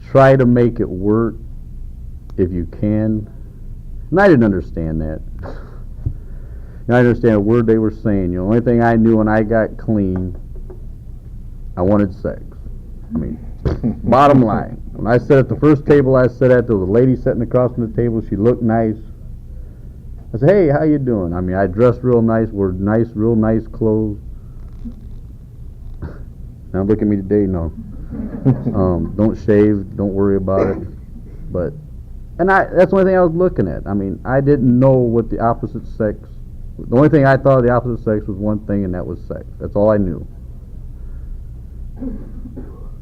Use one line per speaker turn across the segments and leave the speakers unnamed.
try to make it work if you can. And I didn't understand that. And I understand a word they were saying. The only thing I knew when I got clean, I wanted sex. I mean, bottom line. When I sat at the first table I sat at, there was a lady sitting across from the table. She looked nice. I said, "Hey, how you doing?" I mean, I dressed real nice, wore nice, real nice clothes. Now look at me today, no. Don't shave, don't worry about it. But, and that's the only thing I was looking at. I mean, I didn't know what the opposite sex, the only thing I thought of the opposite sex was one thing, and that was sex. That's all I knew.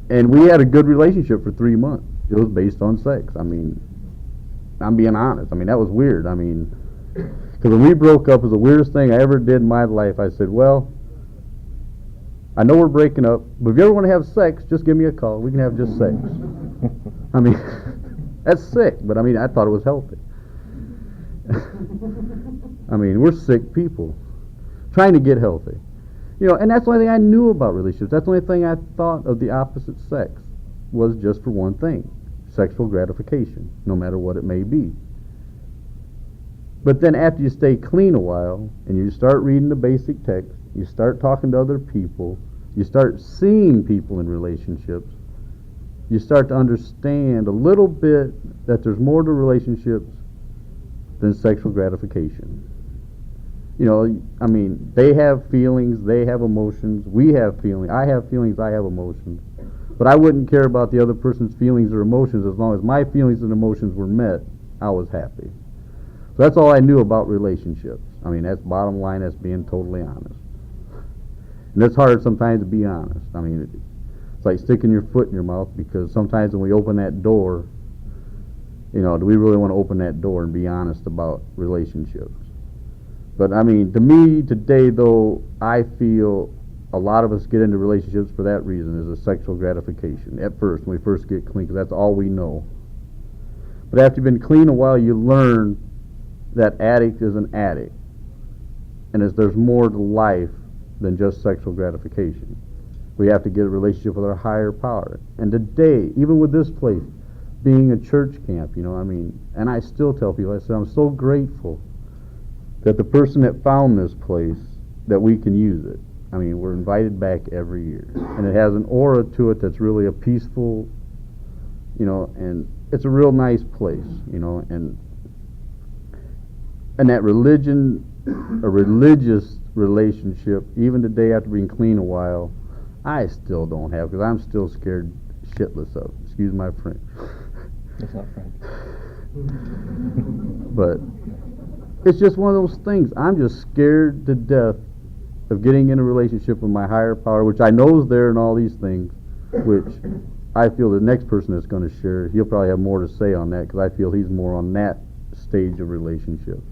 And we had a good relationship for 3 months. It was based on sex. I mean, I'm being honest. I mean, that was weird. I mean, because when we broke up, it was the weirdest thing I ever did in my life. I said, well, I know we're breaking up, but if you ever want to have sex, just give me a call. We can have just sex. I mean, that's sick, but I mean, I thought it was healthy. I mean, we're sick people trying to get healthy. And that's the only thing I knew about relationships. That's the only thing I thought of the opposite sex was just for one thing, sexual gratification, no matter what it may be. But then after you stay clean a while, and you start reading the basic text, you start talking to other people, you start seeing people in relationships, you start to understand a little bit that there's more to relationships than sexual gratification. I mean, they have feelings, they have emotions, we have feelings, I have feelings, I have emotions. But I wouldn't care about the other person's feelings or emotions as long as my feelings and emotions were met, I was happy. So that's all I knew about relationships. I mean, that's bottom line, that's being totally honest. And it's hard sometimes to be honest. I mean, it's like sticking your foot in your mouth, because sometimes when we open that door, do we really want to open that door and be honest about relationships? But I mean, to me today, though, I feel a lot of us get into relationships for that reason, is a sexual gratification. At first, when we first get clean, because that's all we know. But after you've been clean a while, you learn that addict is an addict. And there's more to life than just sexual gratification. We have to get a relationship with our higher power. And today, even with this place being a church camp, I mean, and I still tell people, I say, I'm so grateful that the person that found this place, that we can use it. I mean, we're invited back every year. And it has an aura to it that's really a peaceful, and it's a real nice place, and that religion, a religious relationship, even today after being clean a while, I still don't have, because I'm still scared shitless of. Excuse my French.
That's not French.
But it's just one of those things. I'm just scared to death of getting in a relationship with my higher power, which I know is there in all these things, which I feel the next person that's going to share, he'll probably have more to say on that, because I feel he's more on that stage of relationships.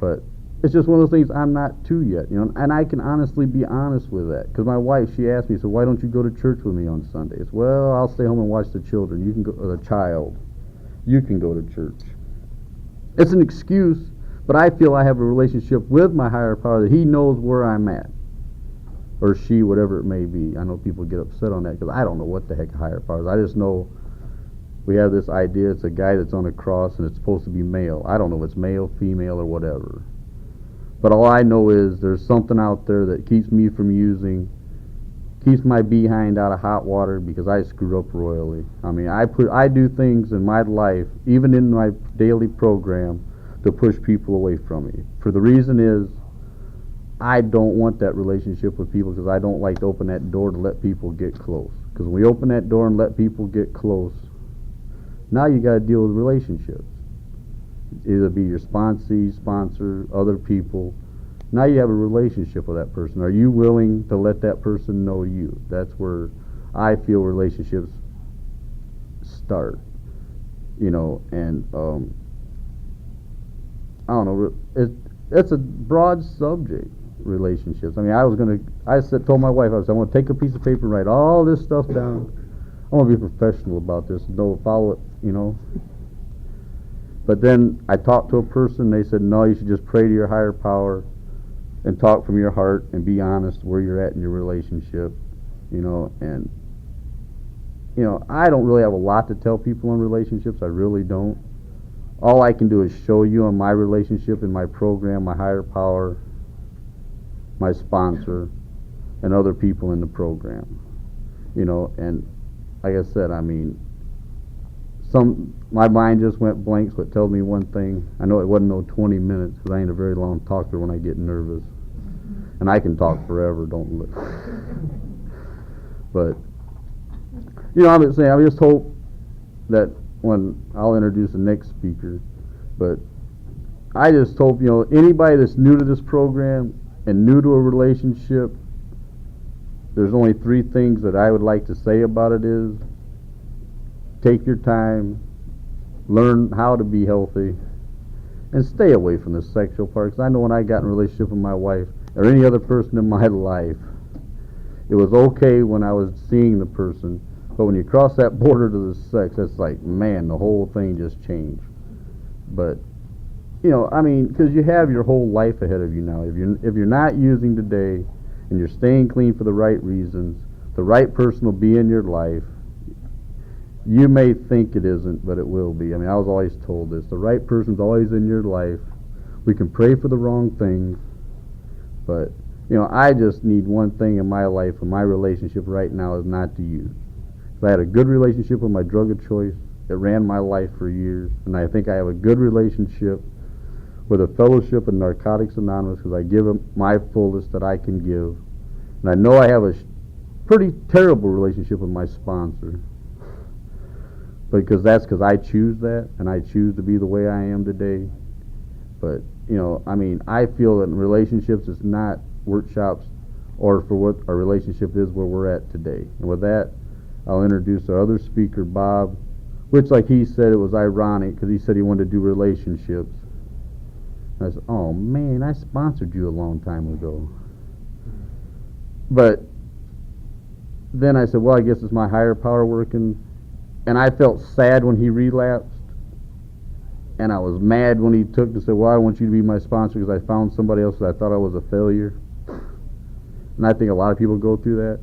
But it's just one of those things I'm not to yet, and I can honestly be honest with that, because my wife, she asked me, so why don't you go to church with me on Sundays? Well, I'll stay home and watch the children. You can go, or the child. You can go to church. It's an excuse, but I feel I have a relationship with my higher power that he knows where I'm at, or she, whatever it may be. I know people get upset on that, because I don't know what the heck a higher power is. I just know we have this idea, it's a guy that's on a cross and it's supposed to be male. I don't know if it's male, female, or whatever. But all I know is there's something out there that keeps me from keeps my behind out of hot water, because I screwed up royally. I mean, I do things in my life, even in my daily program, to push people away from me. For the reason is, I don't want that relationship with people, because I don't like to open that door to let people get close. Because when we open that door and let people get close, now you got to deal with relationships. Either be your sponsee, sponsor, other people. Now you have a relationship with that person. Are you willing to let that person know you? That's where I feel relationships start. And I don't know. It's a broad subject, relationships. I mean, told my wife, I want to take a piece of paper and write all this stuff down. I want to be professional about this. Follow it, But then I talked to a person, they said, no, you should just pray to your higher power and talk from your heart and be honest where you're at in your relationship, and I don't really have a lot to tell people in relationships. I really don't. All I can do is show you on my relationship in my program, my higher power, my sponsor, and other people in the program. And like I said, my mind just went blank, so it tells me one thing. I know it wasn't no 20 minutes, because I ain't a very long talker when I get nervous. And I can talk forever, don't look. But, I'm just saying, I just hope that when I'll introduce the next speaker, but I just hope, anybody that's new to this program and new to a relationship, there's only 3 things that I would like to say about it is, take your time, learn how to be healthy, and stay away from the sexual part. Because I know when I got in a relationship with my wife, or any other person in my life, it was okay when I was seeing the person, but when you cross that border to the sex, it's like, man, the whole thing just changed. But, because you have your whole life ahead of you now. If you're not using today, and you're staying clean for the right reasons, the right person will be in your life. You may think it isn't, but it will be. I was always told this. The right person's always in your life. We can pray for the wrong things, but, I just need one thing in my life, and my relationship right now is not to use. I had a good relationship with my drug of choice. It ran my life for years, and I think I have a good relationship with a fellowship of Narcotics Anonymous, because I give them my fullest that I can give. And I know I have a pretty terrible relationship with my sponsor, because I choose that, and I choose to be the way I am today. But, I feel that in relationships, it's not workshops or for what our relationship is where we're at today. And with that, I'll introduce our other speaker, Bob, which, like he said, it was ironic, because he said he wanted to do relationships. And I said, oh man, I sponsored you a long time ago. But then I said, well, I guess it's my higher power working. And I felt sad when he relapsed. And I was mad when he took to say, well, I want you to be my sponsor because I found somebody else that I thought I was a failure. And I think a lot of people go through that.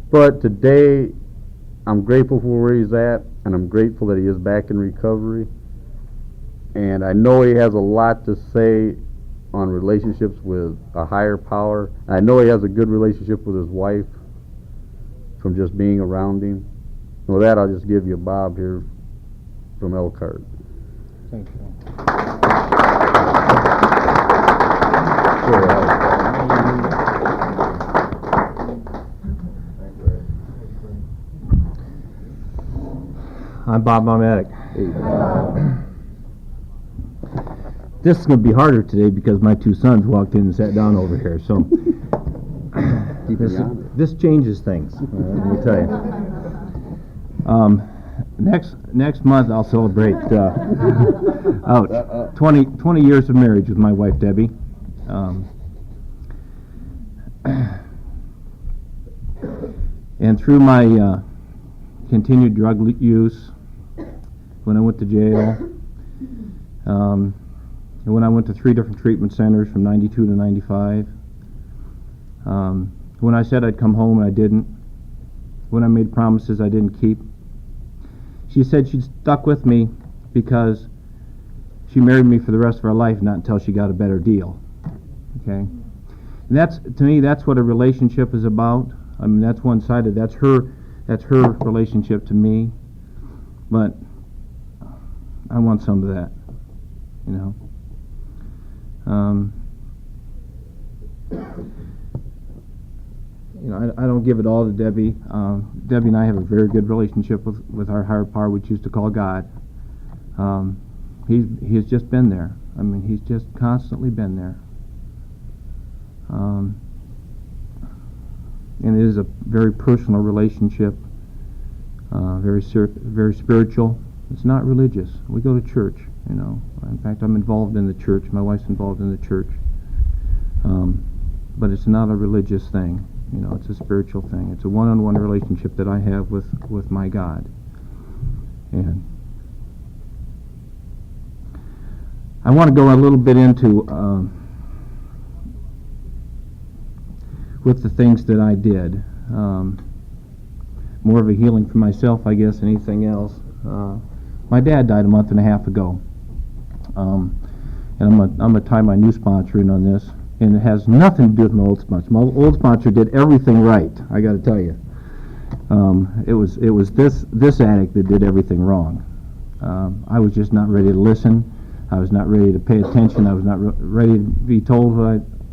But today, I'm grateful for where he's at, and I'm grateful that he is back in recovery. And I know he has a lot to say on relationships with a higher power. And I know he has a good relationship with his wife from just being around him. And with that, I'll just give you Bob here from Elkhart.
Thank you. I'm Bob Momatic. This is going to be harder today because my 2 sons walked in and sat down over here. So this changes things. Let me tell you. Next month I'll celebrate 20 years of marriage with my wife Debbie. And through my continued drug use, when I went to jail, and when I went to 3 different treatment centers from 92 to 95, when I said I'd come home and I didn't, when I made promises I didn't keep, she said she'd stuck with me because she married me for the rest of our life, not until she got a better deal. Okay? And to me, that's what a relationship is about. That's one-sided. That's her relationship to me. But I want some of that, I don't give it all to Debbie. Debbie and I have a very good relationship with our higher power, which we used to call God. He's just been there. He's just constantly been there. And it is a very personal relationship, very spiritual. It's not religious. We go to church, In fact, I'm involved in the church. My wife's involved in the church. But it's not a religious thing. It's a spiritual thing. It's a one-on-one relationship that I have with my God. And I want to go a little bit into with the things that I did. more of a healing for myself, I guess, than anything else. My dad died a month and a half ago. And I'm gonna tie my new sponsor in on this, and it has nothing to do with my old sponsor. My old sponsor did everything right, I got to tell you. It was this addict that did everything wrong. I was just not ready to listen. I was not ready to pay attention. I was not ready to be told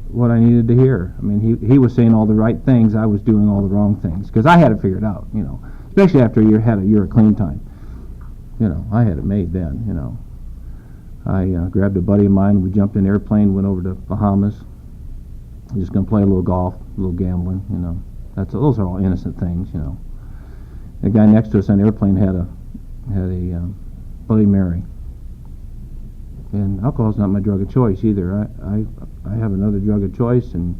what I needed to hear. I mean, he was saying all the right things. I was doing all the wrong things because I had it figured out. Especially after had a year of clean time. I had it made then. I grabbed a buddy of mine. We jumped in an airplane, went over to Bahamas. Just gonna play a little golf, a little gambling. Those are all innocent things. The guy next to us on the airplane had a Bloody Mary. And alcohol's not my drug of choice either. I have another drug of choice, and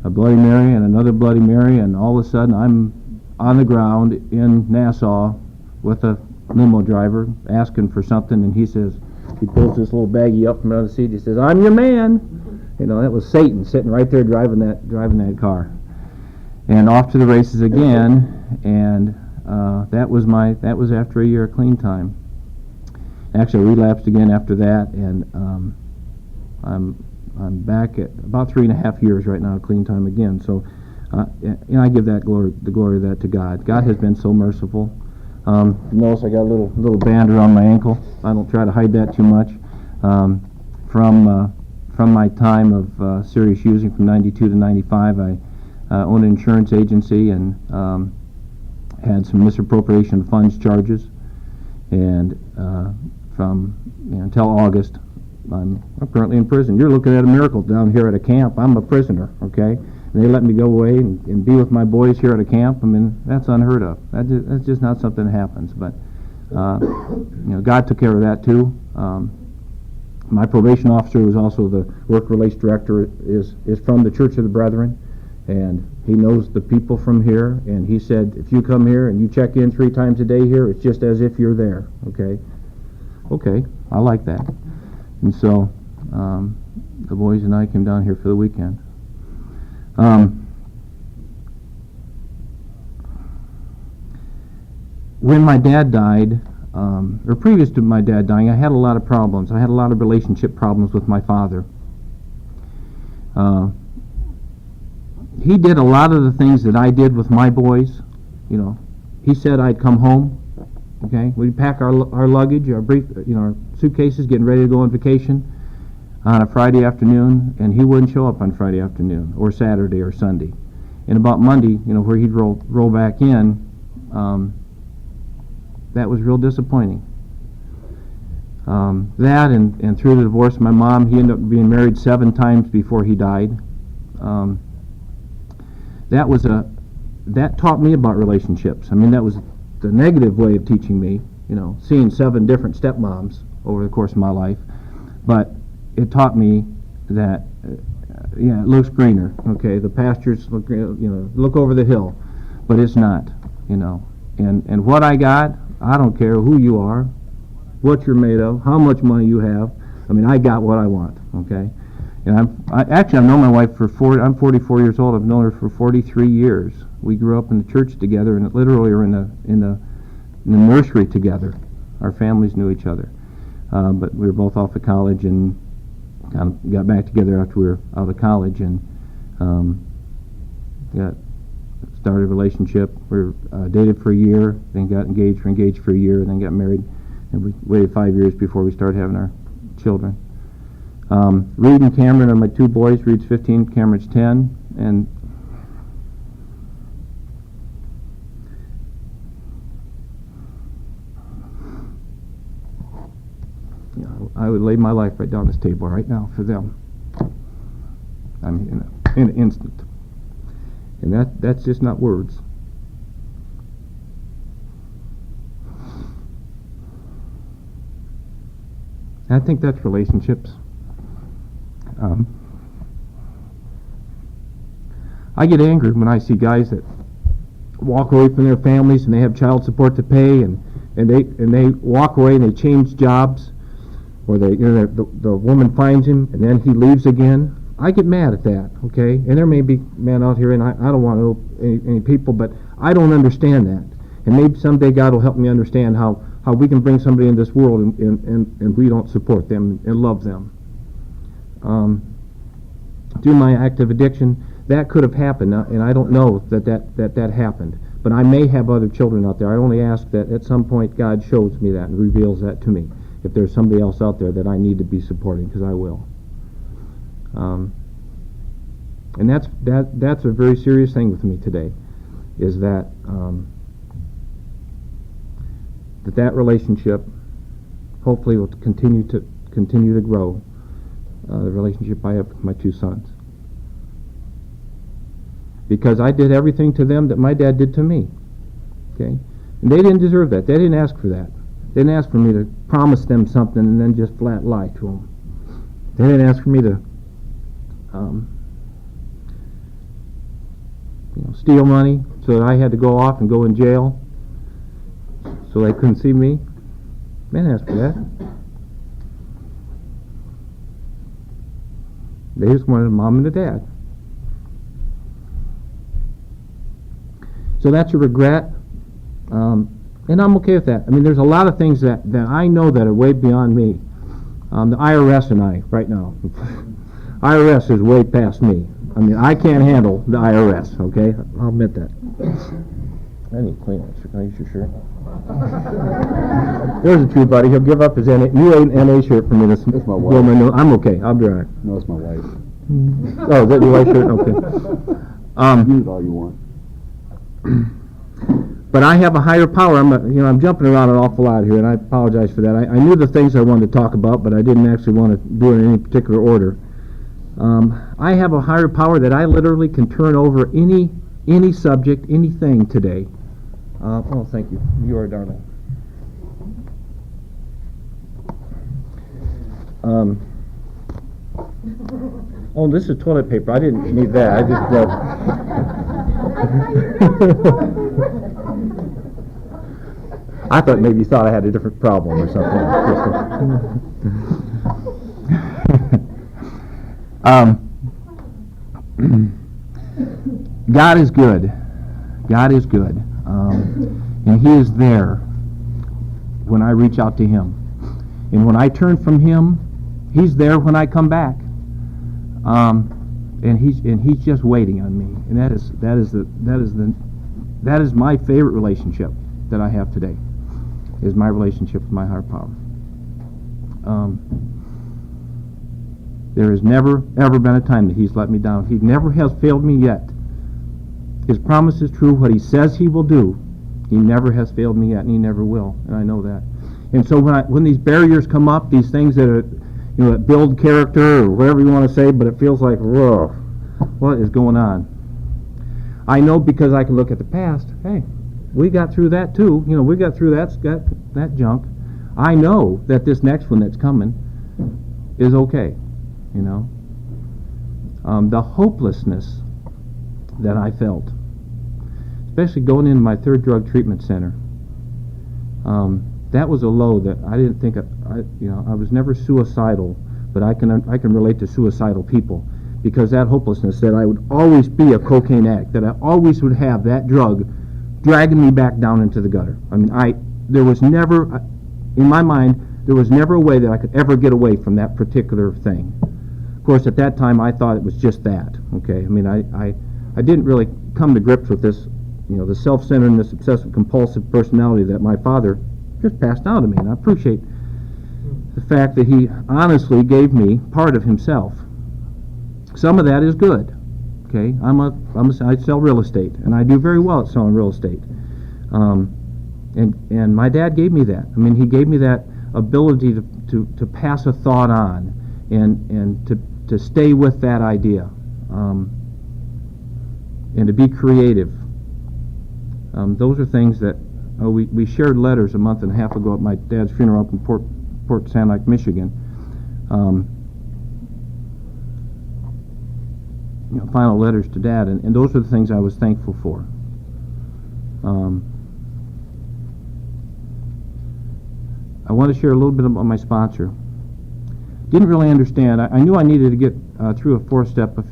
a Bloody Mary and another Bloody Mary, and all of a sudden I'm on the ground in Nassau with a limo driver asking for something, and he pulls this little baggie up from under the seat. He says, "I'm your man." That was Satan sitting right there driving that car. And off to the races again, and that was after a year of clean time. Actually, I relapsed again after that, and I'm back at about 3.5 years right now of clean time again. So, I give the glory of that to God. God has been so merciful. Notice I got a little band around my ankle. I don't try to hide that too much. From my time of serious using from 92 to 95, I owned an insurance agency and had some misappropriation of funds charges. And until August, I'm currently in prison. You're looking at a miracle down here at a camp. I'm a prisoner, okay? And they let me go away and be with my boys here at a camp. I mean, that's unheard of. That's just not something that happens. But God took care of that too. My probation officer, who is also the work release director, is from the Church of the Brethren, and he knows the people from here. And he said, if you come here and you check in 3 times a day here, it's just as if you're there. Okay, I like that. And so the boys and I came down here for the weekend. When my dad died, or previous to my dad dying, I had a lot of problems. I had a lot of relationship problems with my father. He did a lot of the things that I did with my boys. He said I'd come home. Okay, we'd pack our luggage, our suitcases, getting ready to go on vacation on a Friday afternoon, and he wouldn't show up on Friday afternoon or Saturday or Sunday. And about Monday, where he'd roll back in, that was real disappointing. That and through the divorce of my mom, he ended up being married 7 times before he died. That taught me about relationships. I mean, that was the negative way of teaching me, seeing 7 different stepmoms over the course of my life. But it taught me that, it looks greener. Okay, the pastures look over the hill, but it's not. And what I got, I don't care who you are, what you're made of, how much money you have. I mean, I got what I want. Okay, and I've known my wife I'm 44 years old. I've known her for 43 years. We grew up in the church together, and literally are in the nursery together. Our families knew each other, but we were both off of college and kind of got back together after we were out of college and started a relationship. We were dated for a year, then got engaged. Were engaged for a year, and then got married. And we waited 5 years before we started having our children. Reed and Cameron are my 2 boys. Reed's 15, Cameron's 10, and I would lay my life right down this table right now for them. I mean, in an instant. And that's just not words. I think that's relationships. I get angry when I see guys that walk away from their families and they have child support to pay, and they walk away and they change jobs, or the woman finds him and then he leaves again. I get mad at that, okay? And there may be men out here, and I don't want to know any people, but I don't understand that. And maybe someday God will help me understand how we can bring somebody in this world and we don't support them and love them. Through my active addiction, that could have happened, and I don't know that happened. But I may have other children out there. I only ask that at some point God shows me that and reveals that to me. If there's somebody else out there that I need to be supporting, because I will. And that's a very serious thing with me today, is that that relationship hopefully will continue to grow. The relationship I have with my two sons, because I did everything to them that my dad did to me. Okay, and they didn't deserve that. They didn't ask for that. They didn't ask for me to promise them something and then just flat lie to them. They didn't ask for me to steal money so that I had to go off and go in jail so they couldn't see me. They didn't ask for that. They just wanted a mom and a dad. So that's a regret, and I'm okay with that. I mean, there's a lot of things that I know that are way beyond me. The IRS and I, right now, IRS is way past me. I mean, I can't handle the IRS, okay? I'll admit that. I need Kleenex. Can I use your shirt? There's a true buddy. He'll give up his new NA shirt for me. That's
my wife.
I'm okay. I'll be all right.
No, it's my wife.
Oh, is that your wife's shirt? Okay.
Use it all you want.
But I have a higher power. I'm jumping around an awful lot here, and I apologize for that. I knew the things I wanted to talk about, but I didn't actually want to do it in any particular order. I have a higher power that I literally can turn over any subject, anything today. Oh, thank you. You are a darling. Oh, this is toilet paper. I didn't need that. I just I thought maybe you thought I had a different problem or something. God is good. God is good. And He is there when I reach out to Him. And when I turn from Him, He's there when I come back. And He's just waiting on me. And that is my favorite relationship that I have today, is my relationship with my higher power. There has never, ever been a time that He's let me down. He never has failed me yet. His promise is true. What He says He will do, He never has failed me yet, and He never will. And I know that. And so when these barriers come up, these things that are, that build character or whatever you want to say, but it feels like, whoa, what is going on? I know, because I can look at the past. Hey, we got through that too. We got through that junk. I know that this next one that's coming is okay. The hopelessness that I felt, especially going into my third drug treatment center, that was a low that I didn't think I was never suicidal, but I can relate to suicidal people, because that hopelessness, that I would always be a cocaine addict, that I always would have that drug dragging me back down into the gutter. I mean, there was never, in my mind, there was never a way that I could ever get away from that particular thing. Of course, at that time, I thought it was just that. Okay, I mean, I didn't really come to grips with this, the self-centeredness, obsessive compulsive personality that my father just passed down to me, and I appreciate the fact that he honestly gave me part of himself. Some of that is good. Okay, I sell real estate, and I do very well at selling real estate. And my dad gave me that. I mean, he gave me that ability to pass a thought on, and to stay with that idea, and to be creative. Those are things that we shared letters a month and a half ago at my dad's funeral up in Port Sand Lake, Michigan. Final letters to Dad, and those are the things I was thankful for. I want to share a little bit about my sponsor. Didn't really understand. I knew I needed to get through a 4-step a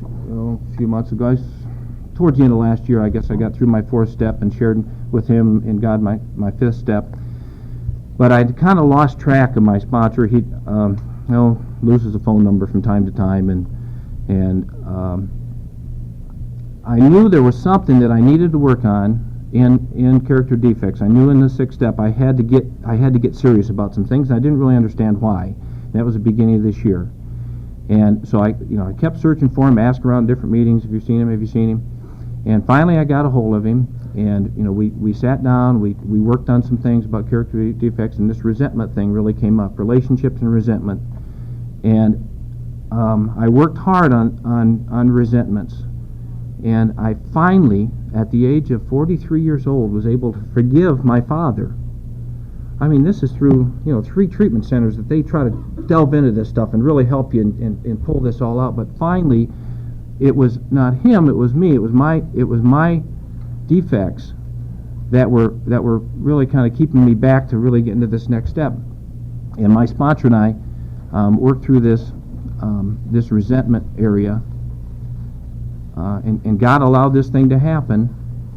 few months ago. towards the end of last year, I guess I got through my 4th step and shared with him and God my 5th step. But I'd kind of lost track of my sponsor. He loses a phone number from time to time, and I knew there was something that I needed to work on in character defects. I knew in the 6th step I had to get serious about some things. And I didn't really understand why. That was the beginning of this year, and so I kept searching for him, asked around different meetings. Have you seen him? Have you seen him? And finally, I got a hold of him, and we sat down. We worked on some things about character defects, and this resentment thing really came up. Relationships and resentment, and I worked hard on resentments. And I finally, at the age of 43 years old, was able to forgive my father. I mean, this is through 3 treatment centers that they try to delve into this stuff and really help you and pull this all out. But finally, it was not him; it was me. It was my defects that were really kind of keeping me back to really getting to this next step. And my sponsor and I worked through this resentment area. And God allowed this thing to happen,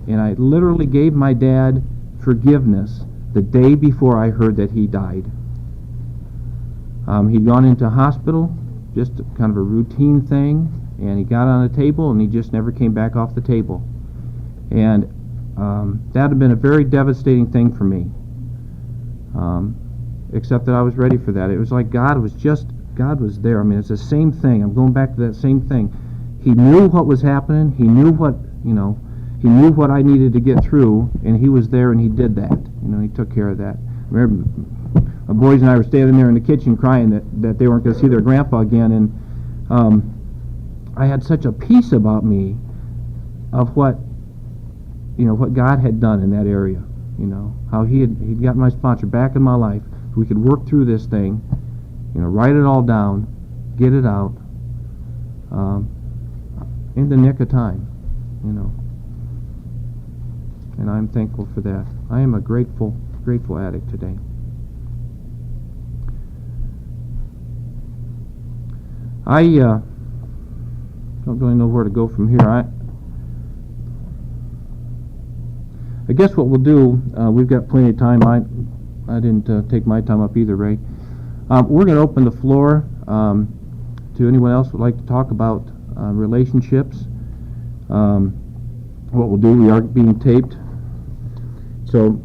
and I literally gave my dad forgiveness the day before I heard that he died. He'd gone into hospital, just kind of a routine thing, and he got on a table, and he just never came back off the table. And that had been a very devastating thing for me, except that I was ready for that. It was like God was there. I mean, it's the same thing. I'm going back to that same thing. He knew what was happening. He knew what I needed to get through, and he was there, and he did that. He took care of that. I remember my boys and I were standing there in the kitchen crying that they weren't going to see their grandpa again, and I had such a peace about me of what God had done in that area. How he'd got my sponsor back in my life. We could work through this thing, write it all down, get it out. In the nick of time, and I'm thankful for that. I am a grateful addict today. I don't really know where to go from here. I guess what we'll do, we've got plenty of time. I didn't take my time up either, Ray. We're going to open the floor to anyone else who would like to talk about relationships. What we'll do, we are being taped. So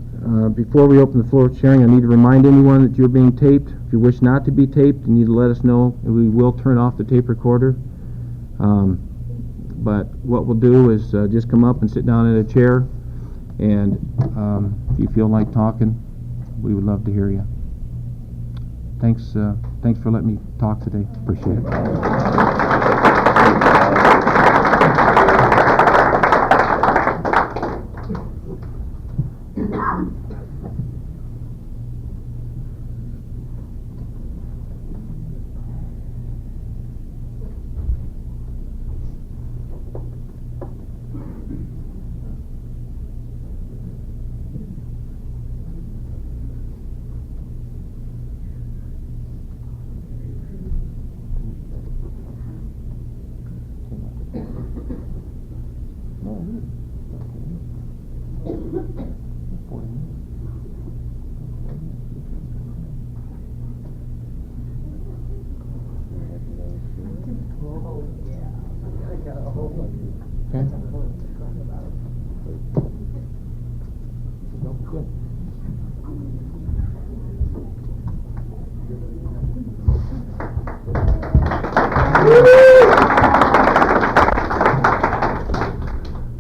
before we open the floor for sharing, I need to remind anyone that you're being taped. If you wish not to be taped, you need to let us know, and we will turn off the tape recorder. But what we'll do is just come up and sit down in a chair, and if you feel like talking, we would love to hear you. Thanks for letting me talk today. Appreciate it.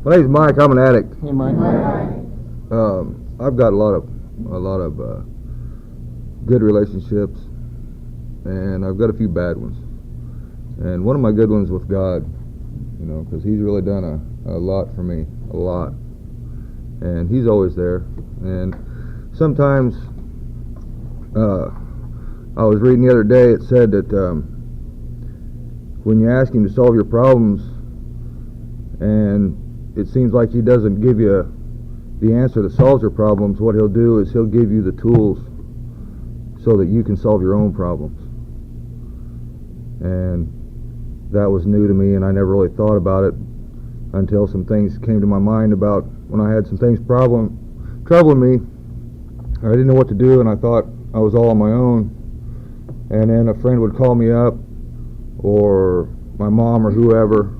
My name's Mike. I'm an addict.
Hey, Mike.
I've got a lot of good relationships, and I've got a few bad ones. And one of my good ones with God, because He's really done a lot for me, a lot. And He's always there. And sometimes, I was reading the other day, it said that when you ask Him to solve your problems, and it seems like He doesn't give you the answer that solves your problems, what He'll do is He'll give you the tools so that you can solve your own problems. And that was new to me, and I never really thought about it until some things came to my mind about when I had some things troubling me. I didn't know what to do, and I thought I was all on my own. And then a friend would call me up, or my mom or whoever,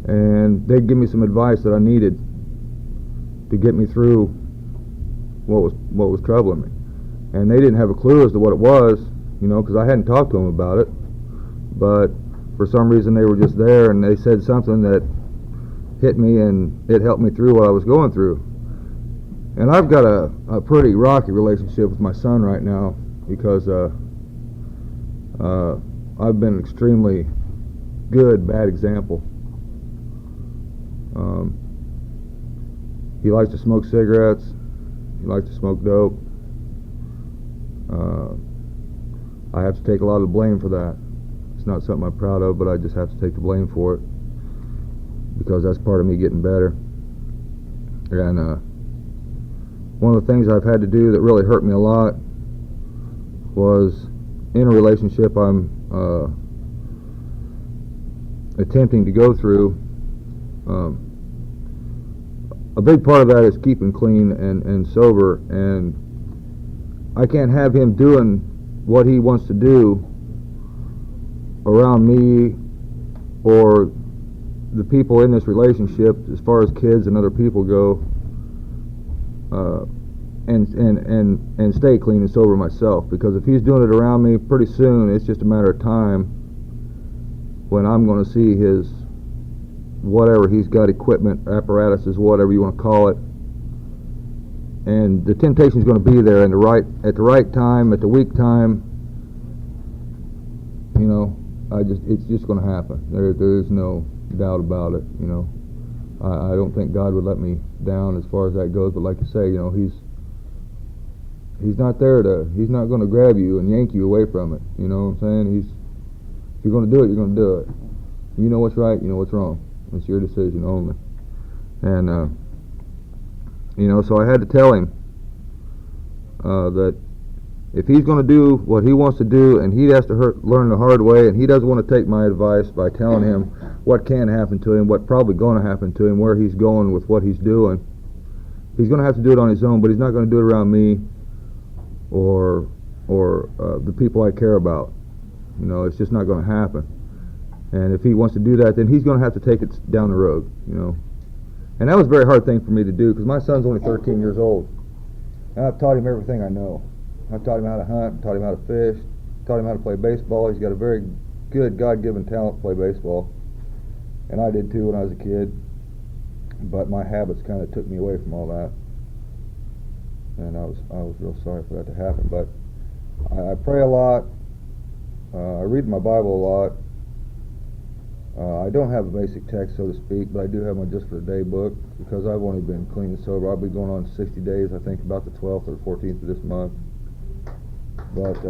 and they'd give me some advice that I needed to get me through what was troubling me. And they didn't have a clue as to what it was, because I hadn't talked to them about it. But for some reason they were just there, and they said something that hit me, and it helped me through what I was going through. And I've got a pretty rocky relationship with my son right now, because I've been an extremely good bad example. He likes to smoke cigarettes. He likes to smoke dope. I have to take a lot of the blame for that. It's not something I'm proud of, but I just have to take the blame for it, because that's part of me getting better. And one of the things I've had to do that really hurt me a lot was, in a relationship I'm attempting to go through, a big part of that is keeping clean and sober, and I can't have him doing what he wants to do around me or the people in this relationship, as far as kids and other people go, and stay clean and sober myself. Because if he's doing it around me, pretty soon it's just a matter of time when I'm going to see his whatever he's got, equipment, apparatuses, whatever you want to call it, and the temptation is going to be there, and at the right time, at the weak time, it's just going to happen. There's no doubt about it. I don't think God would let me down as far as that goes, but like I say, he's not there he's not going to grab you and yank you away from it. You know what I'm saying? If you're going to do it, you're going to do it. You know what's right, you know what's wrong. It's your decision only. And so I had to tell him that if he's going to do what he wants to do, and he has to learn the hard way, and he doesn't want to take my advice by telling him what can happen to him, what probably going to happen to him, where he's going with what he's doing, he's going to have to do it on his own, but he's not going to do it around me or the people I care about. It's just not going to happen. And if he wants to do that, then he's going to have to take it down the road, And that was a very hard thing for me to do, because my son's only 13 years old. And I've taught him everything I know. I've taught him how to hunt, taught him how to fish, taught him how to play baseball. He's got a very good God-given talent to play baseball. And I did too when I was a kid. But my habits kind of took me away from all that. And I was real sorry for that to happen. But I pray a lot. I read my Bible a lot. I don't have a basic text, so to speak, but I do have my Just for the Day book, because I've only been clean and sober. I'll be going on 60 days, I think, about the 12th or 14th of this month. But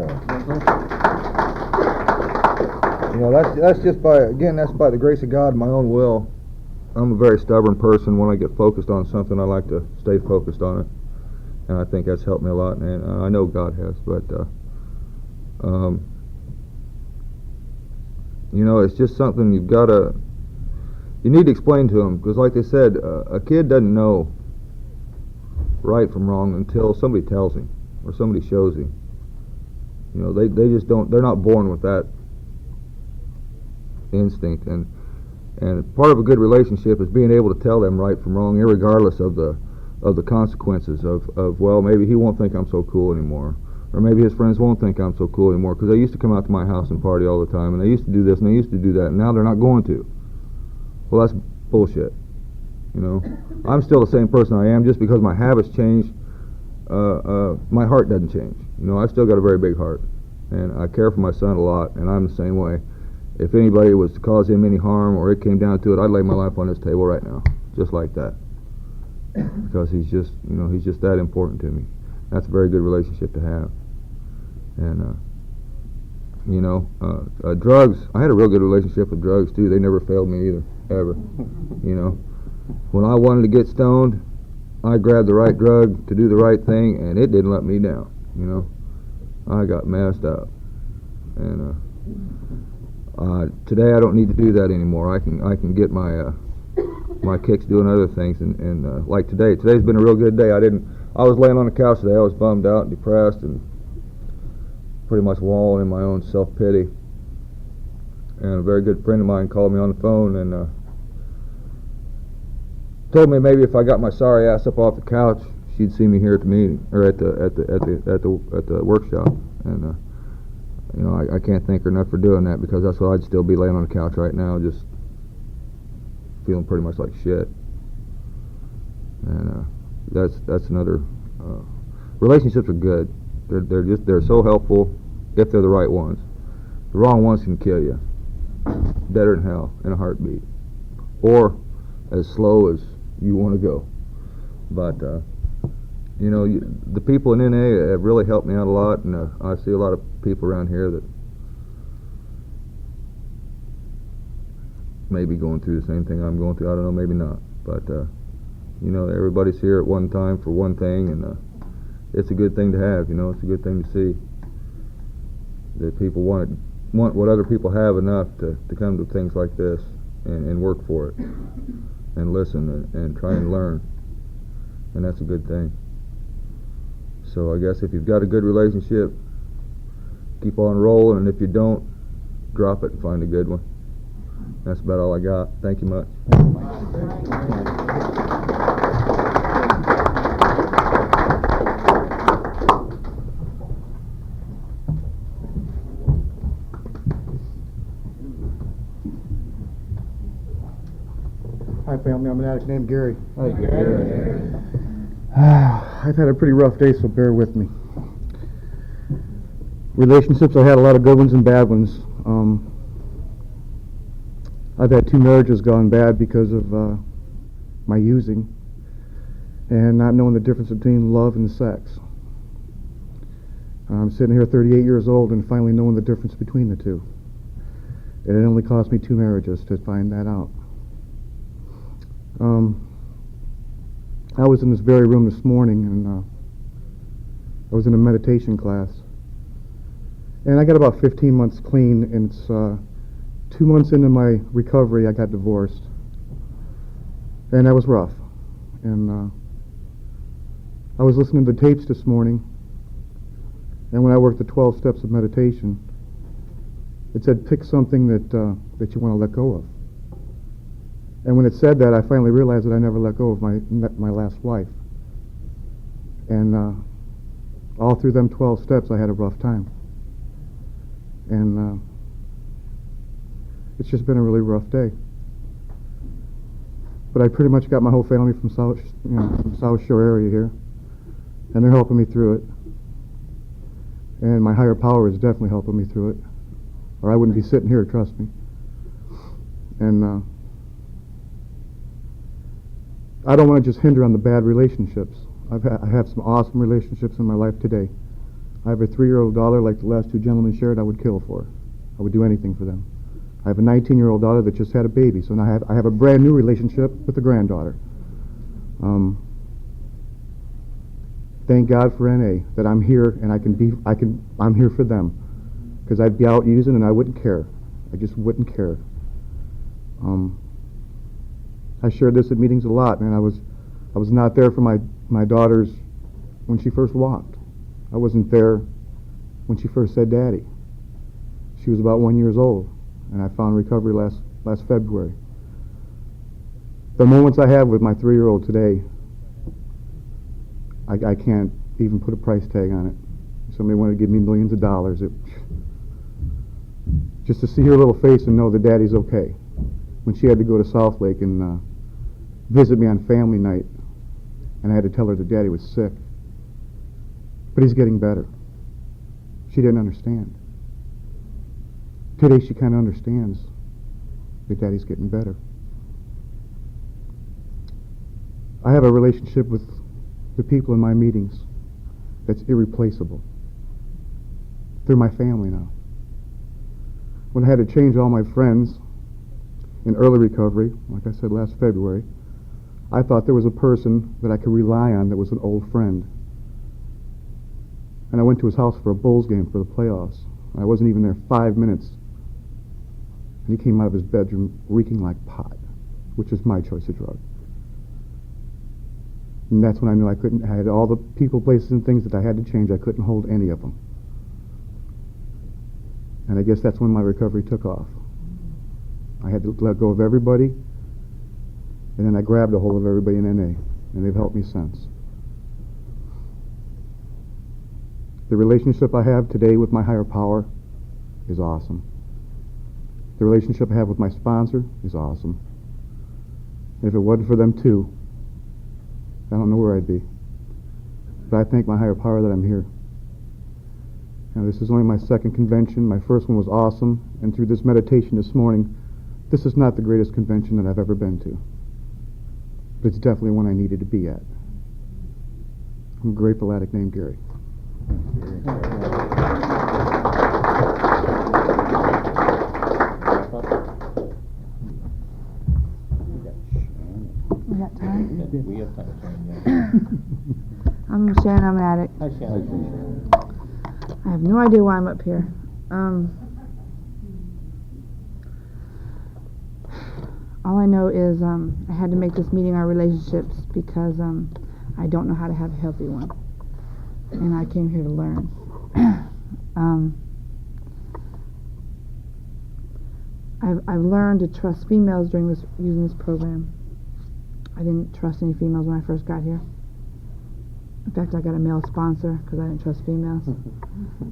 that's just that's by the grace of God and my own will. I'm a very stubborn person. When I get focused on something, I like to stay focused on it, and I think that's helped me a lot. And I know God has, but it's just something you need to explain to them, because like they said, a kid doesn't know right from wrong until somebody tells him or somebody shows him. They just don't, they're not born with that instinct, and part of a good relationship is being able to tell them right from wrong, irregardless of the consequences of well, maybe he won't think I'm so cool anymore. Or maybe his friends won't think I'm so cool anymore, because they used to come out to my house and party all the time, and they used to do this and they used to do that, and now they're not going to. Well, that's bullshit. I'm still the same person I am. Just because my habits change, my heart doesn't change. I've still got a very big heart, and I care for my son a lot, and I'm the same way. If anybody was to cause him any harm, or it came down to it, I'd lay my life on his table right now, just like that, because he's just that important to me. That's a very good relationship to have. And drugs, I had a real good relationship with drugs too. They never failed me either, ever. When I wanted to get stoned, I grabbed the right drug to do the right thing, and it didn't let me down. I got messed up, and today I don't need to do that anymore. I can get my my kicks doing other things. And like today's been a real good day. I was laying on the couch today. I was bummed out and depressed and pretty much wallowing in my own self-pity. And a very good friend of mine called me on the phone and told me maybe if I got my sorry ass up off the couch, she'd see me here at the meeting or at the workshop. And you know, I can't thank her enough for doing that, because that's what I'd still be laying on the couch right now, just feeling pretty much like shit. And that's another. Relationships are good. They're so helpful if they're the right ones. The wrong ones can kill you, deader than hell in a heartbeat, or as slow as you want to go. But you know, the people in NA have really helped me out a lot, and I see a lot of people around here that may be going through the same thing I'm going through. I don't know, maybe not. But you know, everybody's here at one time for one thing, and it's a good thing to have. You know, it's a good thing to see that people want what other people have enough to come to things like this and work for it and listen and try and learn, and that's a good thing. So I guess if you've got a good relationship, keep on rolling, and if you don't, drop it and find a good one. That's about all I got. Thank you much.
Hi family, I'm an addict named Gary.
Hi, Gary.
I've had a pretty rough day, so bear with me. Relationships, I had a lot of good ones and bad ones. I've had 2 marriages gone bad because of my using and not knowing the difference between love and sex. I'm sitting here 38 years old and finally knowing the difference between the two. And it only cost me 2 marriages to find that out. I was in this very room this morning, and I was in a meditation class. And I got about 15 months clean, and it's 2 months into my recovery, I got divorced. And that was rough. And I was listening to the tapes this morning, and when I worked the 12 steps of meditation, it said pick something that you want to let go of. And when it said that, I finally realized that I never let go of my last wife. And all through them 12 steps, I had a rough time. And it's just been a really rough day. But I pretty much got my whole family from South Shore area here, and they're helping me through it. And my higher power is definitely helping me through it, or I wouldn't be sitting here, trust me. And I don't want to just hinder on the bad relationships. I have some awesome relationships in my life today. I have a 3-year-old daughter, like the last 2 gentlemen shared, I would kill for. I would do anything for them. I have a 19-year-old daughter that just had a baby, so now I have a brand new relationship with a granddaughter. Thank God for NA, that I'm here and I'm here for them, because I'd be out using and I wouldn't care. I just wouldn't care. I shared this at meetings a lot, man. I was not there for my daughters when she first walked. I wasn't there when she first said daddy. She was about 1 year old, and I found recovery last February. The moments I have with my 3-year-old today, I can't even put a price tag on it. Somebody wanted to give me millions of dollars. Just to see her little face and know that daddy's okay. When she had to go to South Lake and visit me on family night, and I had to tell her that daddy was sick. But he's getting better. She didn't understand. Today she kind of understands that daddy's getting better. I have a relationship with the people in my meetings that's irreplaceable. They're my family now. When I had to change all my friends in early recovery, like I said last February, I thought there was a person that I could rely on that was an old friend. And I went to his house for a Bulls game for the playoffs. I wasn't even there 5 minutes. And he came out of his bedroom reeking like pot. which is my choice of drug. And that's when I knew I had all the people, places, and things that I had to change. I couldn't hold any of them. And I guess that's when my recovery took off. I had to let go of everybody, and then I grabbed a hold of everybody in NA, and they've helped me since. The relationship I have today with my higher power is awesome. The relationship I have with my sponsor is awesome. And if it wasn't for them too, I don't know where I'd be. But I thank my higher power that I'm here. Now, this is only my second convention. My first one was awesome, and through this meditation this morning, this is not the greatest convention that I've ever been to. But it's definitely one I needed to be at. I'm a grateful addict named Gary.
We got time?
We have time.
I'm Shannon, I'm an addict.
Hi, Shannon.
I have no idea why I'm up here. All I know is I had to make this meeting our relationships because I don't know how to have a healthy one. And I came here to learn. I've learned to trust females during using this program. I didn't trust any females when I first got here. In fact, I got a male sponsor because I didn't trust females.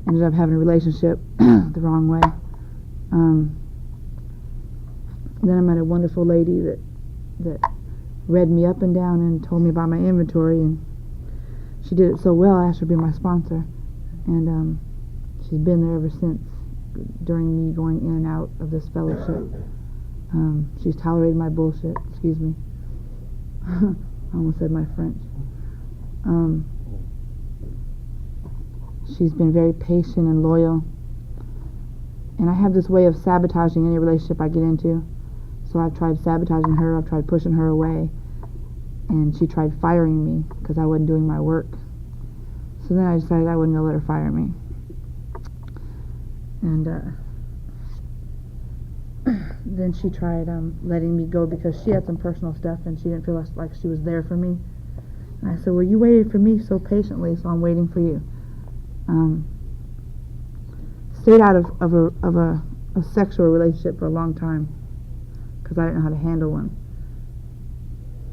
Ended up having a relationship the wrong way. Then I met a wonderful lady that read me up and down and told me about my inventory, and she did it so well I asked her to be my sponsor. And she's been there ever since during me going in and out of this fellowship. She's tolerated my bullshit. Excuse me. I almost said my French. She's been very patient and loyal. And I have this way of sabotaging any relationship I get into. So I've tried sabotaging her, I've tried pushing her away. And she tried firing me because I wasn't doing my work. So then I decided I wasn't going to let her fire me. And then she tried letting me go because she had some personal stuff and she didn't feel like she was there for me. And I said, well, you waited for me so patiently, so I'm waiting for you. Stayed out of a sexual relationship for a long time because I didn't know how to handle one.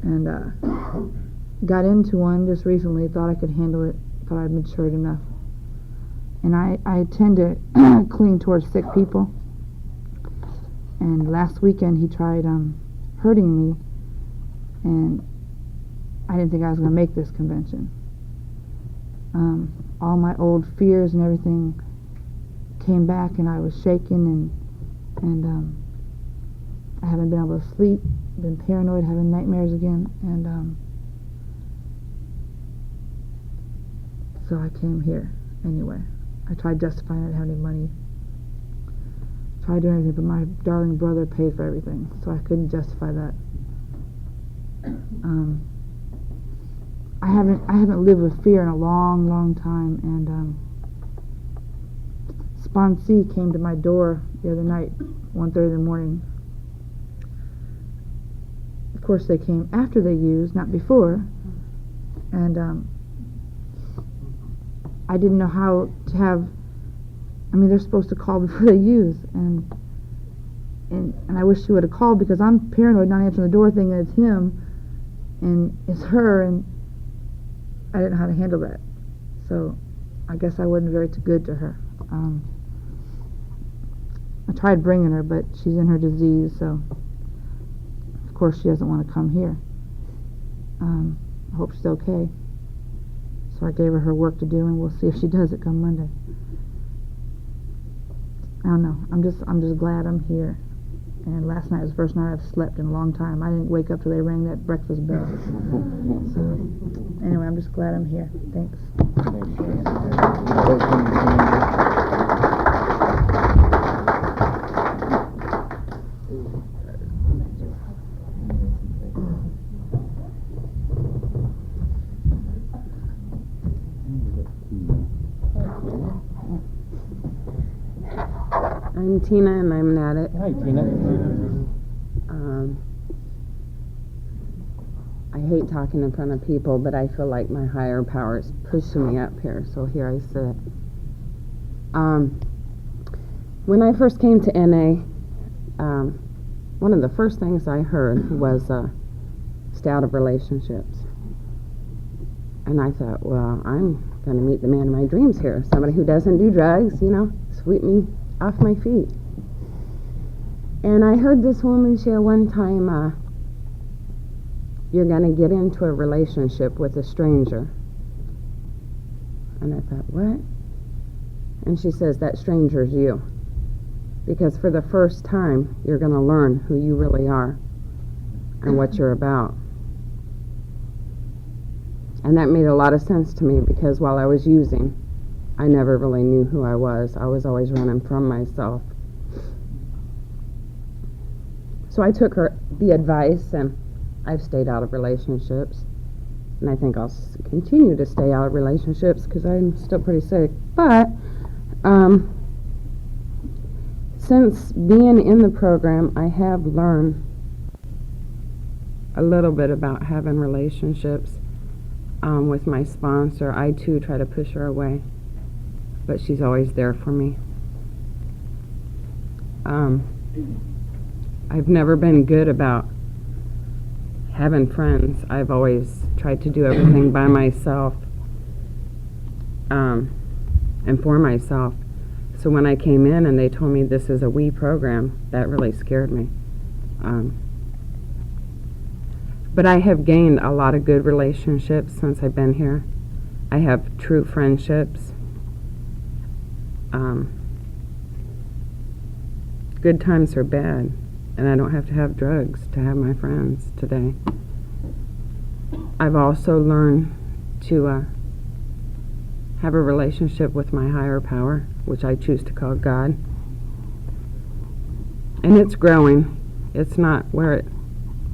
And got into one just recently, thought I could handle it, thought I'd matured enough. And I tend to cling towards sick people. And last weekend he tried hurting me, and I didn't think I was going to make this convention. All my old fears and everything came back, and I was shaking, and I haven't been able to sleep, been paranoid, having nightmares again, and so I came here anyway. I tried justifying I didn't have any money. Tried doing everything, but my darling brother paid for everything, so I couldn't justify that. I haven't lived with fear in a long, long time, and Sponsee came to my door the other night, 1:30 in the morning. Of course, they came after they used, not before, and I didn't know how to have. I mean, they're supposed to call before they use, and I wish she would have called because I'm paranoid, not answering the door, thinking it's him and it's her, and I didn't know how to handle that. So I guess I wasn't very good to her. I tried bringing her, but she's in her disease, so of course she doesn't want to come here. I hope she's okay. So I gave her work to do, and we'll see if she does it come Monday. I don't know. I'm just glad I'm here. And last night was the first night I've slept in a long time. I didn't wake up till they rang that breakfast bell. So anyway, I'm just glad I'm here. Thanks.
I'm Tina, and I'm an addict.
Hi, Tina.
hate talking in front of people, but I feel like my higher power is pushing me up here, so here I sit. When I first came to NA, one of the first things I heard was stay out of relationships. And I thought, well, I'm going to meet the man of my dreams here, somebody who doesn't do drugs, sweep me off my feet. And I heard this woman share one time, you're going to get into a relationship with a stranger. And I thought, what? And she says, that stranger's you. Because for the first time, you're going to learn who you really are and what you're about. And that made a lot of sense to me, because while I was using, I never really knew who I was. I was always running from myself. So I took the advice, and I've stayed out of relationships. And I think I'll continue to stay out of relationships because I'm still pretty sick. But since being in the program, I have learned a little bit about having relationships with my sponsor. I too try to push her away, but she's always there for me. I've never been good about having friends. I've always tried to do everything by myself and for myself. So when I came in and they told me this is a WE program, that really scared me. But I have gained a lot of good relationships since I've been here. I have true friendships. Good times are bad, and I don't have to have drugs to have my friends today. I've also learned to have a relationship with my higher power, which I choose to call God. And it's growing. It's not where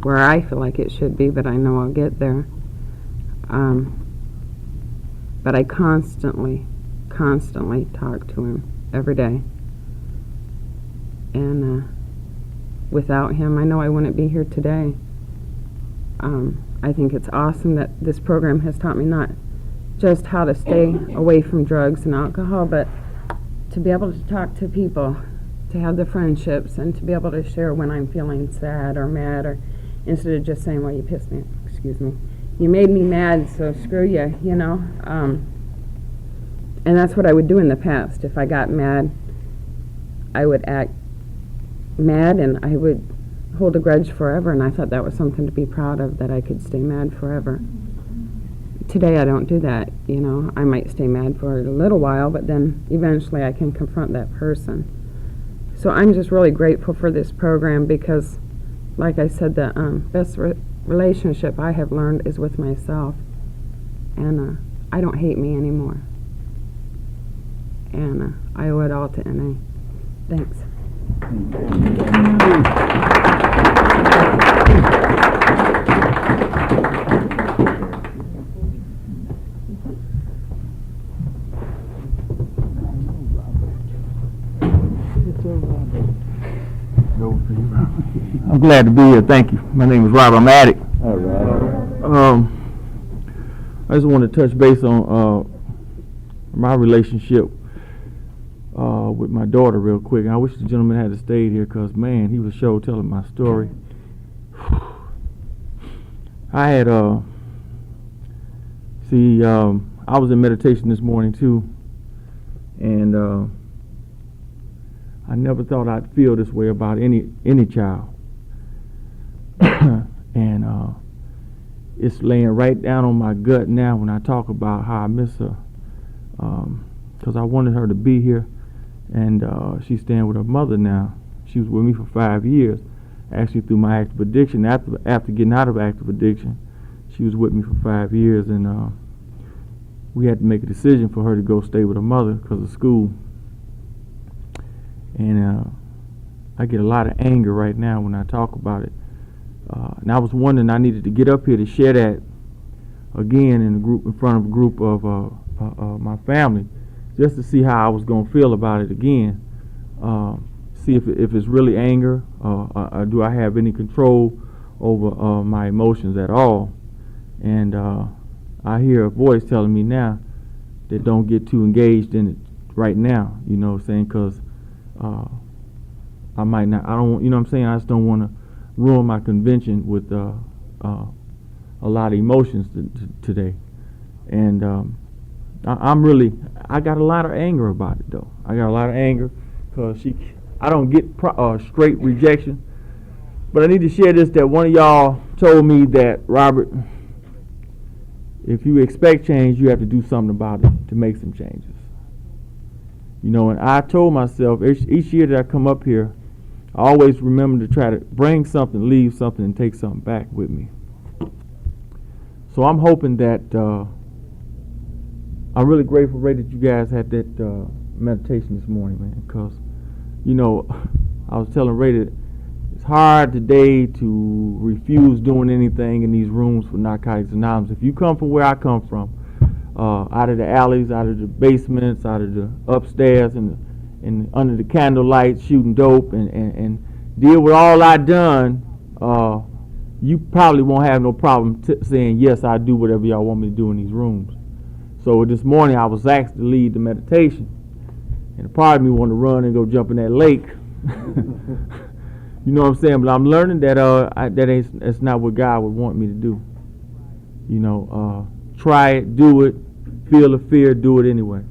I feel like it should be, but I know I'll get there. But I constantly talk to him every day. And without him, I know I wouldn't be here today. I think it's awesome that this program has taught me not just how to stay away from drugs and alcohol, but to be able to talk to people, to have the friendships, and to be able to share when I'm feeling sad or mad, or instead of just saying, well, you pissed me, you made me mad, so screw you, and that's what I would do in the past. If I got mad, I would act mad, and I would hold a grudge forever, and I thought that was something to be proud of, that I could stay mad forever. Today I don't do that, I might stay mad for a little while, but then eventually I can confront that person. So I'm just really grateful for this program, because like I said, the best relationship I have learned is with myself, and I don't hate me anymore, and I owe it all to NA. Thanks.
I'm glad to be here. Thank you. My name is Robert. I'm addict.
All right.
I just want to touch base on my relationship with my daughter real quick. I wish the gentleman had stayed here, because, man, he was sure telling my story. I had, I was in meditation this morning, too, and I never thought I'd feel this way about any child. And it's laying right down on my gut now when I talk about how I miss her, because I wanted her to be here, and she's staying with her mother now. She was with me for 5 years, actually through my active addiction. After getting out of active addiction, she was with me for 5 years, and we had to make a decision for her to go stay with her mother because of school. And I get a lot of anger right now when I talk about it. And I was wondering, I needed to get up here to share that again in front of a group of my family, just to see how I was going to feel about it again. See if it's really anger, or do I have any control over my emotions at all. And I hear a voice telling me now that don't get too engaged in it right now, you know what I'm saying, because I might not, I don't, you know what I'm saying, I just don't want to ruin my convention with a lot of emotions today. And I got a lot of anger about it, though. I got a lot of anger because I don't get straight rejection. But I need to share this, that one of y'all told me that, Robert, if you expect change, you have to do something about it to make some changes. You know, and I told myself each year that I come up here, I always remember to try to bring something, leave something, and take something back with me. So I'm hoping that, I'm really grateful, Ray, that you guys had that meditation this morning, man, because, you know, I was telling Ray that it's hard today to refuse doing anything in these rooms for Narcotics Anonymous. If you come from where I come from, out of the alleys, out of the basements, out of the upstairs, and under the candlelight shooting dope, and deal with all I done, you probably won't have no problem saying, yes, I do whatever y'all want me to do in these rooms. So this morning I was asked to lead the meditation, and a part of me wanted to run and go jump in that lake. You know what I'm saying? But I'm learning that that's not what God would want me to do. You know, try it, do it, feel the fear, do it anyway.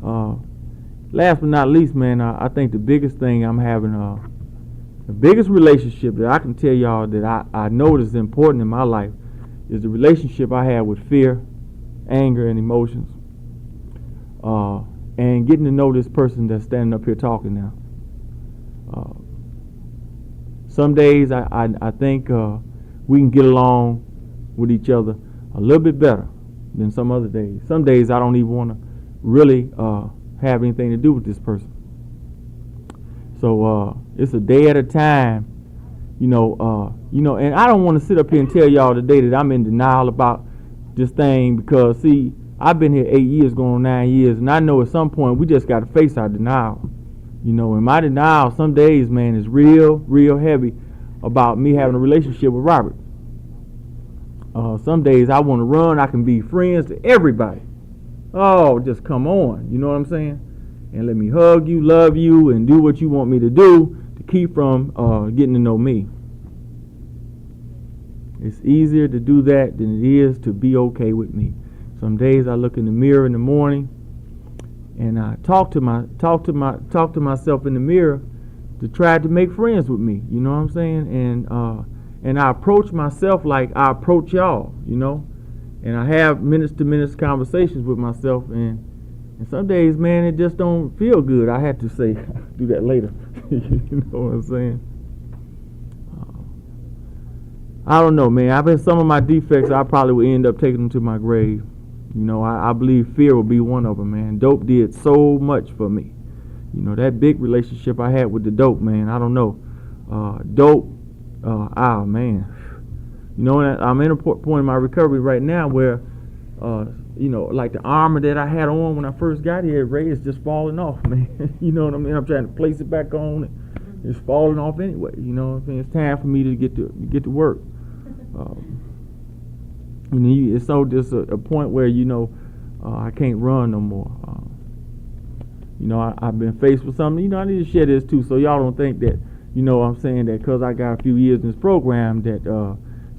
Last but not least, man, I think the biggest thing I'm having, the biggest relationship that I can tell y'all that I know is important in my life is the relationship I have with fear, anger, and emotions. And getting to know this person that's standing up here talking now. Some days I think we can get along with each other a little bit better than some other days. Some days I don't even want to really have anything to do with this person. So it's a day at a time, you know. And I don't want to sit up here and tell y'all today that I'm in denial about this thing, because see, I've been here 8 years, going on 9 years, and I know at some point we just got to face our denial. You know, and my denial some days, man, is real heavy about me having a relationship with Robert. Some days I want to run. I can be friends to everybody. Oh, just come on. You know what I'm saying? And let me hug you, love you, and do what you want me to do to keep from getting to know me. It's easier to do that than it is to be okay with me. Some days I look in the mirror in the morning and I talk to myself in the mirror to try to make friends with me. You know what I'm saying? And I approach myself like I approach y'all, you know. And I have minutes-to-minutes conversations with myself, and some days, man, it just don't feel good. I had to say, do that later. You know what I'm saying? I don't know, man. I bet some of my defects, I probably would end up taking them to my grave. You know, I believe fear will be one of them, man. Dope did so much for me. You know, that big relationship I had with the dope, man, I don't know. Dope, man. You know, I'm in a point in my recovery right now where, you know, like the armor that I had on when I first got here, Ray, is just falling off, man. You know what I mean? I'm trying to place it back on, and it's falling off anyway. You know what I'm saying? It's time for me to get to work. You know, it's so just a point where, you know, I can't run no more. You know, I've been faced with something. You know, I need to share this too, so y'all don't think that, you know, I'm saying that because I got a few years in this program that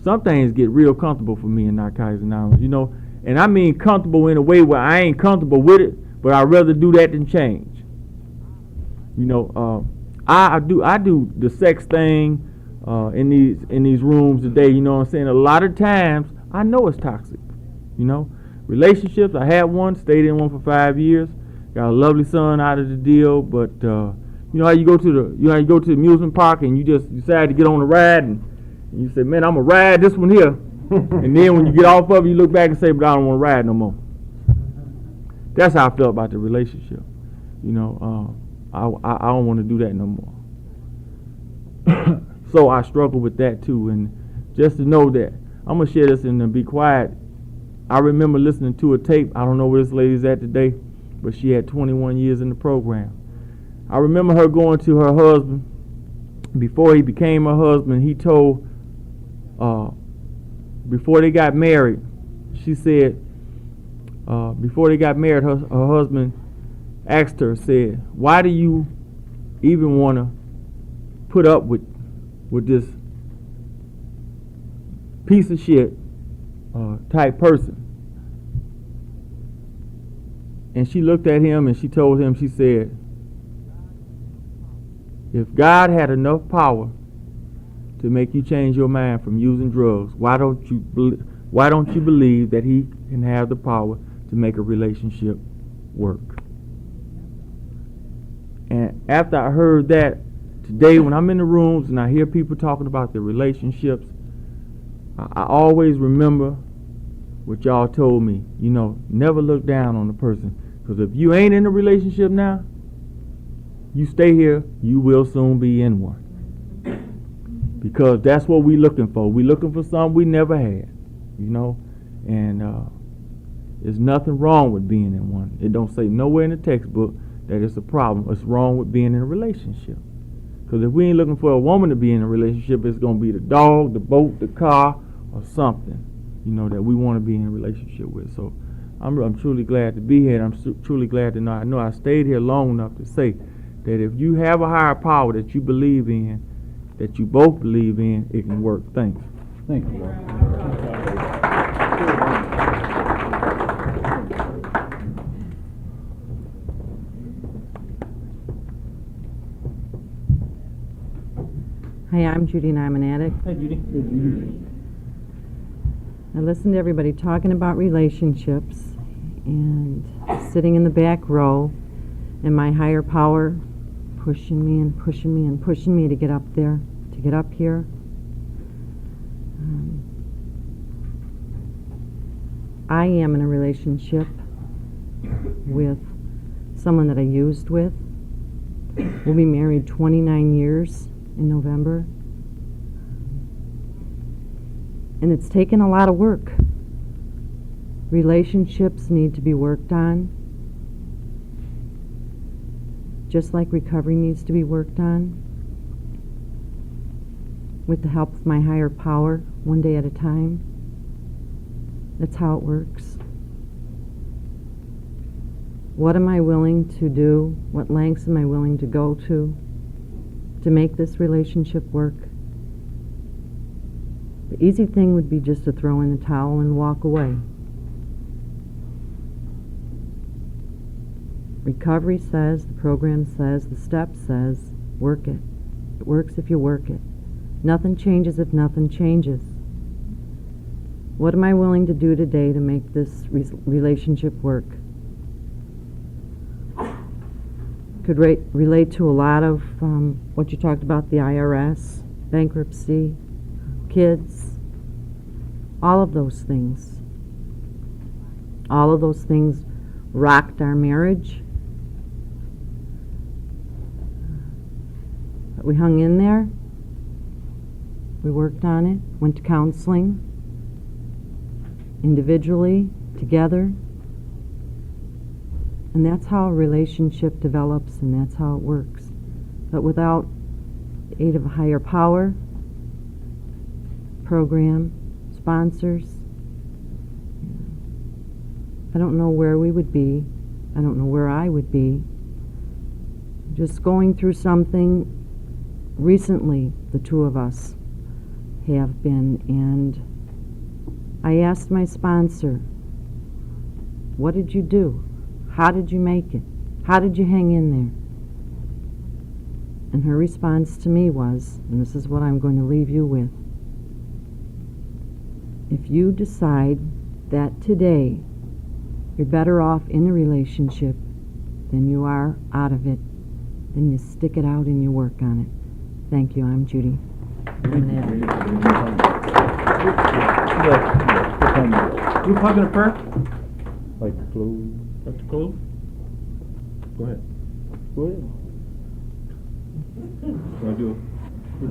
some things get real comfortable for me in Narcotics Anonymous, you know. And I mean comfortable in a way where I ain't comfortable with it, but I'd rather do that than change. You know, I do the sex thing in these rooms today. You know what I'm saying? A lot of times I know it's toxic. You know, relationships. I had one, stayed in one for 5 years, got a lovely son out of the deal. But you know how you go to the amusement park and you just decide to get on a ride and you say, man, I'm gonna ride this one here. And then when you get off of it, you look back and say, but I don't want to ride no more. That's how I felt about the relationship. You know, I don't want to do that no more. So I struggle with that too. And just to know that, I'm going to share this and then be quiet. I remember listening to a tape. I don't know where this lady's at today, but she had 21 years in the program. I remember her going to her husband. Before he became her husband, he told
before they got married, she said, before they got married, her husband asked her, said, why do you even want to put up with this piece of shit type person? And she looked at him and she told him, she said, if God had enough power to make you change your mind from using drugs, why don't you believe that he can have the power to make a relationship work? And after I heard that, today when I'm in the rooms and I hear people talking about their relationships, I always remember what y'all told me. You know, never look down on the person. Because if you ain't in a relationship now, you stay here, you will soon be in one. Because that's what we looking for. We looking for something we never had, you know. And there's nothing wrong with being in one. It don't say nowhere in the textbook that it's a problem. What's wrong with being in a relationship? Because if we ain't looking for a woman to be in a relationship, it's going to be the dog, the boat, the car, or something, you know, that we want to be in a relationship with. So I'm truly glad to be here. And I'm truly glad to know. I know I stayed here long enough to say that if you have a higher power that you believe in, that you both believe in, it can work. Thanks.
Thank you, Lord.
Hi, I'm Judy and I'm an addict.
Hey, Judy.
I listened to everybody talking about relationships and sitting in the back row and my higher power pushing me and pushing me and pushing me to get up there, to get up here. I am in a relationship with someone that I used with. We'll be married 29 years in November. And it's taken a lot of work. Relationships need to be worked on, just like recovery needs to be worked on, with the help of my higher power, one day at a time. That's how it works. What am I willing to do? What lengths am I willing to go to make this relationship work? The easy thing would be just to throw in the towel and walk away. Recovery says, the program says, the steps says, work it. It works if you work it. Nothing changes if nothing changes. What am I willing to do today to make this relationship work? Could relate to a lot of what you talked about, the IRS, bankruptcy, kids, all of those things. All of those things rocked our marriage. But we hung in there. We worked on it, went to counseling, individually, together. And that's how a relationship develops, and that's how it works. But without the aid of a higher power, program, sponsors, I don't know where we would be. I don't know where I would be. Just going through something recently, the two of us have been, and I asked my sponsor, what did you do? How did you make it? How did you hang in there? And her response to me was, and this is what I'm going to leave you with, if you decide that today you're better off in a relationship than you are out of it, then you stick it out and you work on it. Thank you. I'm Judy.
You talking to prayer?
Like to close.
Like to close? Go ahead.
Go ahead.
Want to do a